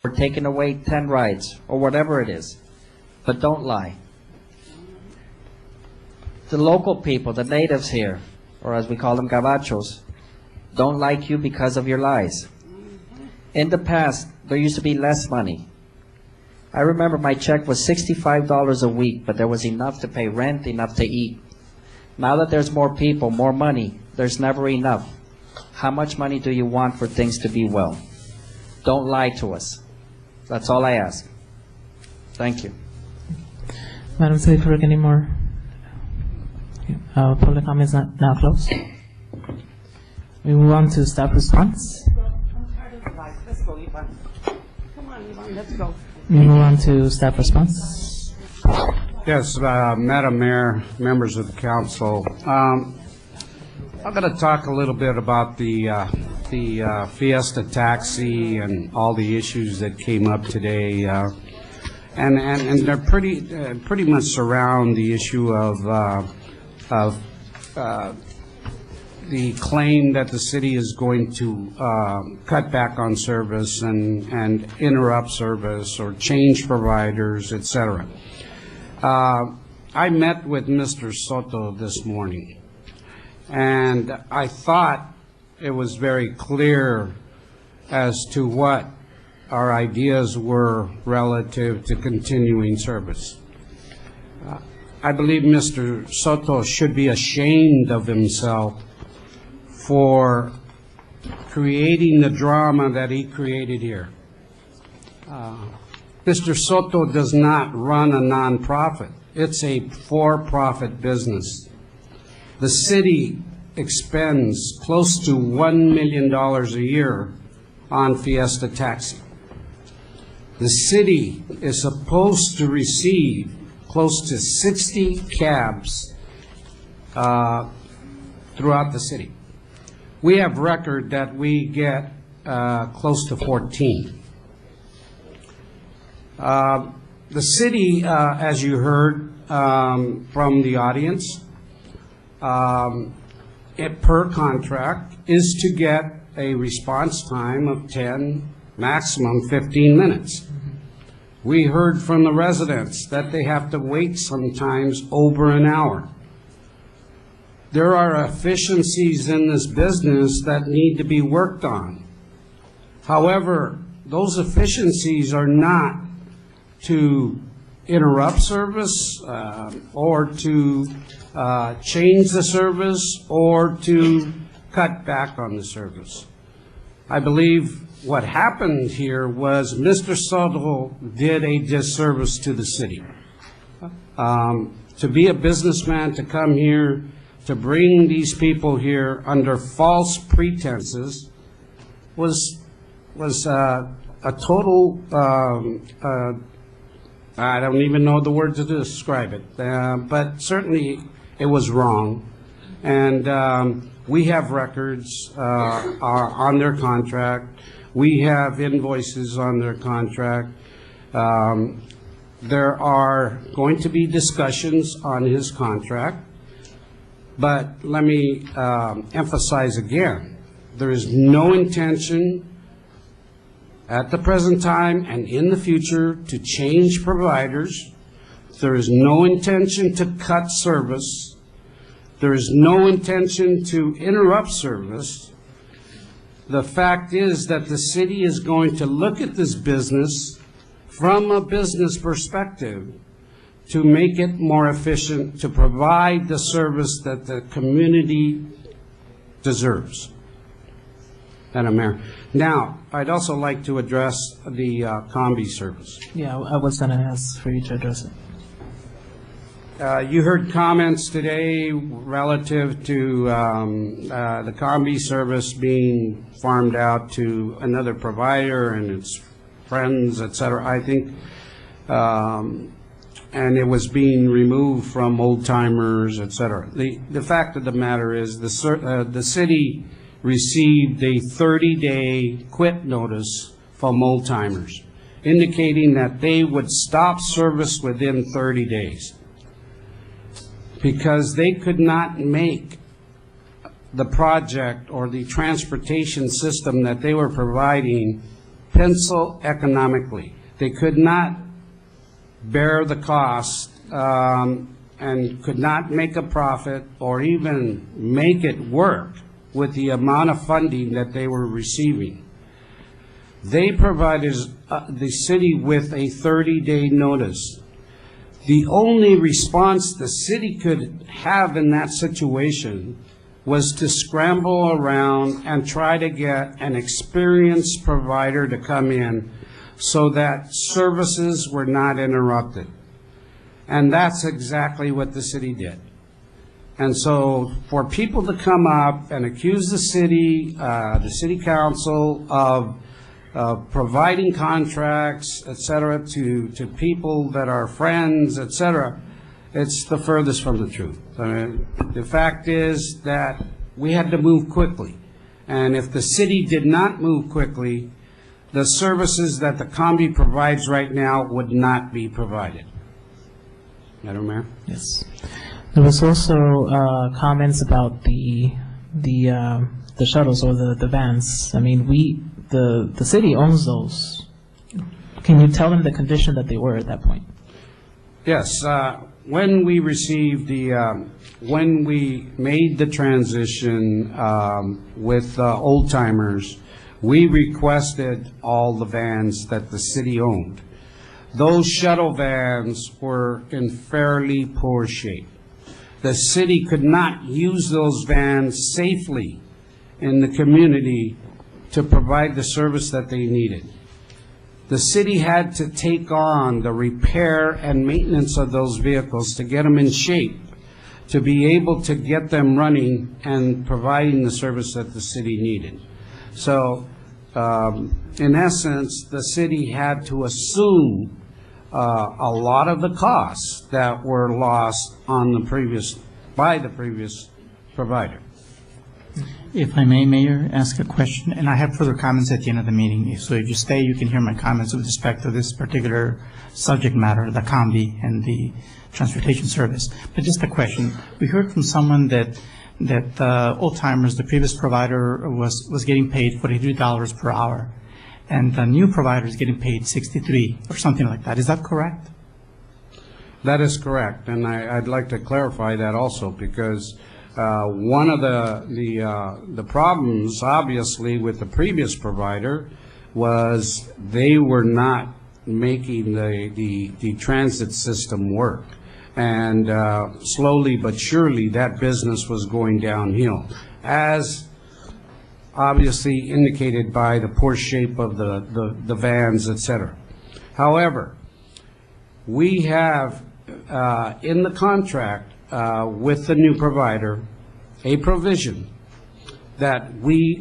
or taking away 10 rides or whatever it is. But don't lie. The local people, the natives here, or as we call them, gabachos, don't like you because of your lies. In the past, there used to be less money. I remember my check was $65 a week, but there was enough to pay rent, enough to eat. Now that there's more people, more money, there's never enough. How much money do you want for things to be well? Don't lie to us. That's all I ask. Thank you. Madam City Clerk, any more? Public comments now closed. We move on to staff response. Let's go, Ivan. Come on, Ivan, let's go. We move on to staff response. Yes, Madam Mayor, members of the council. I'm going to talk a little bit about the Fiesta taxi and all the issues that came up today, and they're pretty much surround the issue of the claim that the city is going to cut back on service and interrupt service or change providers, etc. I met with Mr. Soto this morning, and I thought it was very clear as to what our ideas were relative to continuing service. I believe Mr. Soto should be ashamed of himself for creating the drama that he created here. Mr. Soto does not run a nonprofit. It's a for-profit business. The city expends close to $1 million a year on Fiesta Taxi. The city is supposed to receive close to 60 cabs throughout the city. We have record that we get close to 14. The city, as you heard from the audience, per contract is to get a response time of 10, maximum 15 minutes. We heard from the residents that they have to wait sometimes over an hour. There are efficiencies in this business that need to be worked on. However, those efficiencies are not to interrupt service or to change the service or to cut back on the service. I believe what happened here was Mr. Soto did a disservice to the city. To be a businessman, to come here, to bring these people here under false pretenses was a total, I don't even know the word to describe it, but certainly it was wrong. And we have records on their contract. We have invoices on their contract. There are going to be discussions on his contract. But let me emphasize again, there is no intention at the present time and in the future to change providers. There is no intention to cut service. There is no intention to interrupt service. The fact is that the city is going to look at this business from a business perspective to make it more efficient, to provide the service that the community deserves. Madam Mayor. Now, I'd also like to address the combi service. Yeah, I was going to ask for you to address it. You heard comments today relative to the combi service being farmed out to another provider and its friends, et cetera. I think and it was being removed from old timers, et cetera. The fact of the matter is the city received a 30-day quit notice from old timers, indicating that they would stop service within 30 days because they could not make the project or the transportation system that they were providing pencil economically. They could not bear the cost and could not make a profit or even make it work with the amount of funding that they were receiving. They provided the city with a 30-day notice. The only response the city could have in that situation was to scramble around and try to get an experienced provider to come in so that services were not interrupted. And that's exactly what the city did. And so for people to come up and accuse the city council of providing contracts, et cetera, to people that are friends, et cetera, it's the furthest from the truth. I mean, the fact is that we had to move quickly. And if the city did not move quickly, the services that the Combi provides right now would not be provided. Madam Mayor? Yes. There was also comments about the shuttles or the vans. I mean, the city owns those. Can you tell them the condition that they were at that point? Yes. When we received when we made the transition with old timers, we requested all the vans that the city owned. Those shuttle vans were in fairly poor shape. The city could not use those vans safely in the community to provide the service that they needed. The city had to take on the repair and maintenance of those vehicles to get them in shape, to be able to get them running and providing the service that the city needed. So, in essence, the city had to assume a lot of the costs that were lost on by the previous provider. If I may, Mayor, ask a question, and I have further comments at the end of the meeting. So if you stay, you can hear my comments with respect to this particular subject matter, the Combi and the transportation service. But just a question. We heard from someone that old timers, the previous provider was getting paid $43 per hour, and the new provider is getting paid $63 or something like that. Is that correct? That is correct, and I'd like to clarify that also, because one of the problems, obviously, with the previous provider was they were not making the transit system work. And slowly but surely, that business was going downhill, as obviously indicated by the poor shape of the vans, et cetera. However, we have in the contract with the new provider a provision that we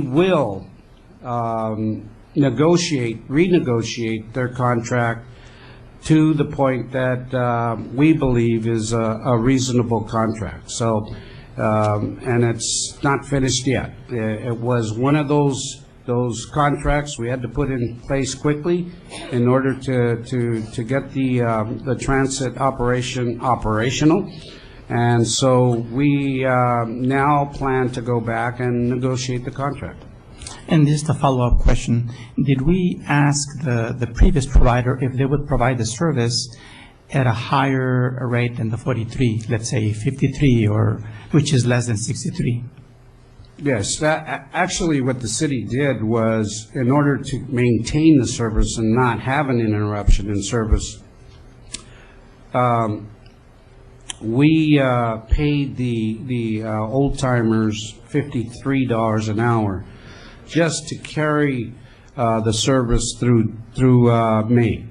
will renegotiate their contract to the point that we believe is a reasonable contract. So, and it's not finished yet. It was one of those contracts we had to put in place quickly in order to get the transit operation operational. And so we now plan to go back and negotiate the contract. And just a follow-up question. Did we ask the previous provider if they would provide the service at a higher rate than the 43, let's say 53, or which is less than 63? Yes, actually what the city did was, in order to maintain the service and not have an interruption in service, we paid the old-timers $53 an hour just to carry the service through May.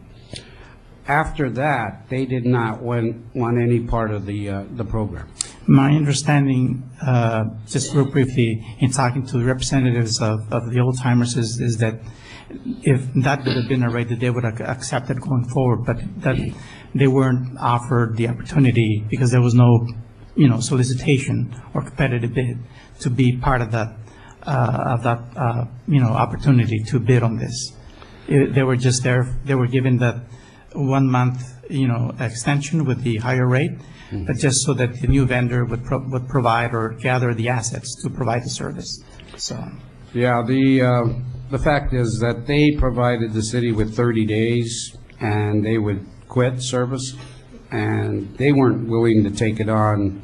After that, they did not want any part of the program. My understanding, just real briefly, in talking to the representatives of the old timers, is that if that would have been a rate that they would have accepted going forward, but that they weren't offered the opportunity because there was no, solicitation or competitive bid to be part of that opportunity to bid on this. They were just there. They were given that 1 month, extension with the higher rate, but just so that the new vendor would provide or gather the assets to provide the service. So. Yeah, the the fact is that they provided the city with 30 days, and they would quit service, and they weren't willing to take it on.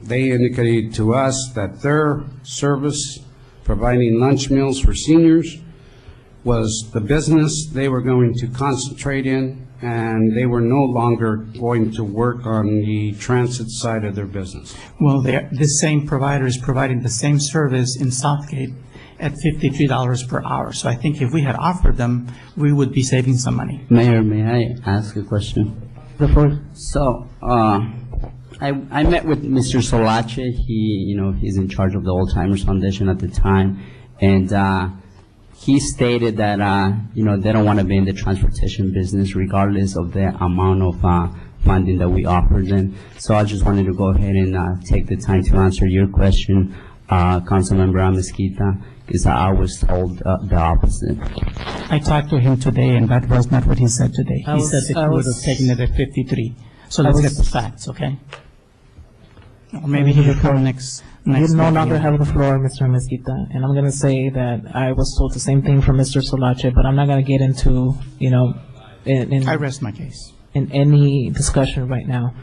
They indicated to us that their service, providing lunch meals for seniors, was the business they were going to concentrate in, and they were no longer going to work on the transit side of their business. Well, this same provider is providing the same service in Southgate at $53 per hour. So I think if we had offered them, we would be saving some money. Mayor, may I ask a question? The floor. So, I met with Mr. Solache. He's in charge of the Old Timers Foundation at the time, and he stated that, they don't want to be in the transportation business regardless of the amount of funding that we offer them. So I just wanted to go ahead and take the time to answer your question, Councilmember Amezquita, because I was told the opposite. I talked to him today, and that was not what he said today. He said that he would have taken it at 53. So let's get the facts, okay? Or maybe he could come next. You no longer have the floor, Mr. Mezquita, and I'm going to say that I was told the same thing from Mr. Solache, but I'm not going to get into, I rest my case. In any discussion right now.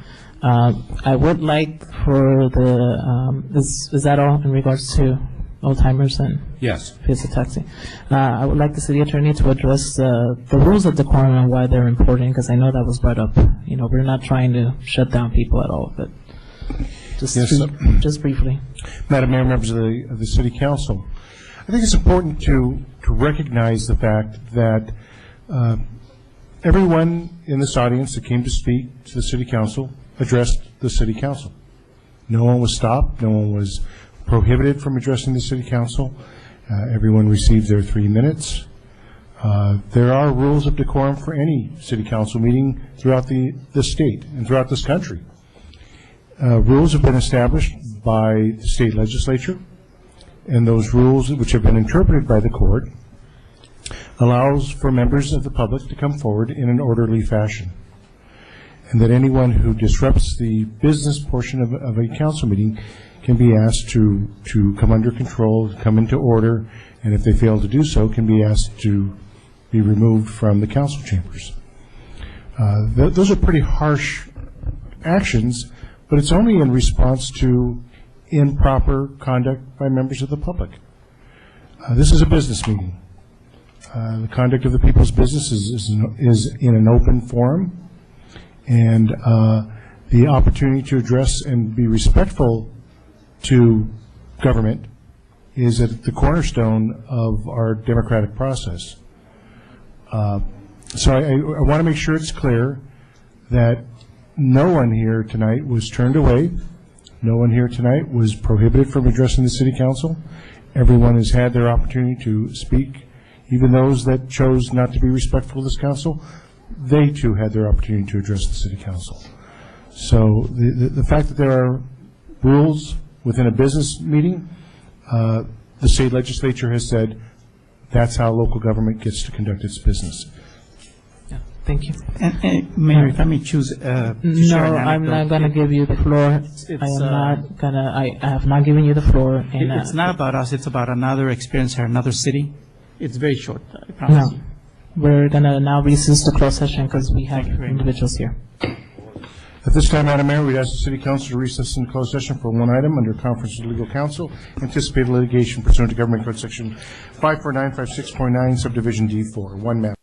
I would like for is that all in regards to Old Timers and Yes. Fiesta Taxi? I would like the city attorney to address the rules of decorum and why they're important, because I know that was brought up. We're not trying to shut down people at all, but just briefly. Madam Mayor, members of the City Council, I think it's important to recognize the fact that everyone in this audience that came to speak to the City Council addressed the City Council. No one was stopped. No one was prohibited from addressing the City Council. Everyone received their 3 minutes. There are rules of decorum for any City Council meeting throughout the state and throughout this country. Rules have been established by the state legislature, and those rules, which have been interpreted by the court, allows for members of the public to come forward in an orderly fashion, and that anyone who disrupts the business portion of a council meeting can be asked to come under control, come into order, and if they fail to do so, can be asked to be removed from the council chambers. Those are pretty harsh actions, but it's only in response to improper conduct by members of the public. This is a business meeting. The conduct of the people's business is in an open forum, and the opportunity to address and be respectful to government is at the cornerstone of our democratic process. So I want to make sure it's clear that no one here tonight was turned away. No one here tonight was prohibited from addressing the City Council. Everyone has had their opportunity to speak. Even those that chose not to be respectful of this council, they too had their opportunity to address the City Council. So the fact that there are rules within a business meeting, the state legislature has said that's how local government gets to conduct its business. Thank you. And Mayor, if I may choose to share an I'm anecdote. not gonna give you the floor. I have not given you the floor. And, It's not about us, it's about another experience here, another city. It's very short, I promise you. We're gonna now recess the closed session because we have Thank you very much. individuals here. At this time, Madam Mayor, we'd ask the City Council to recess in closed session for one item under Conference with Legal Counsel, anticipated litigation pursuant to Government Code Section 54956.9, Subdivision D4. One matter.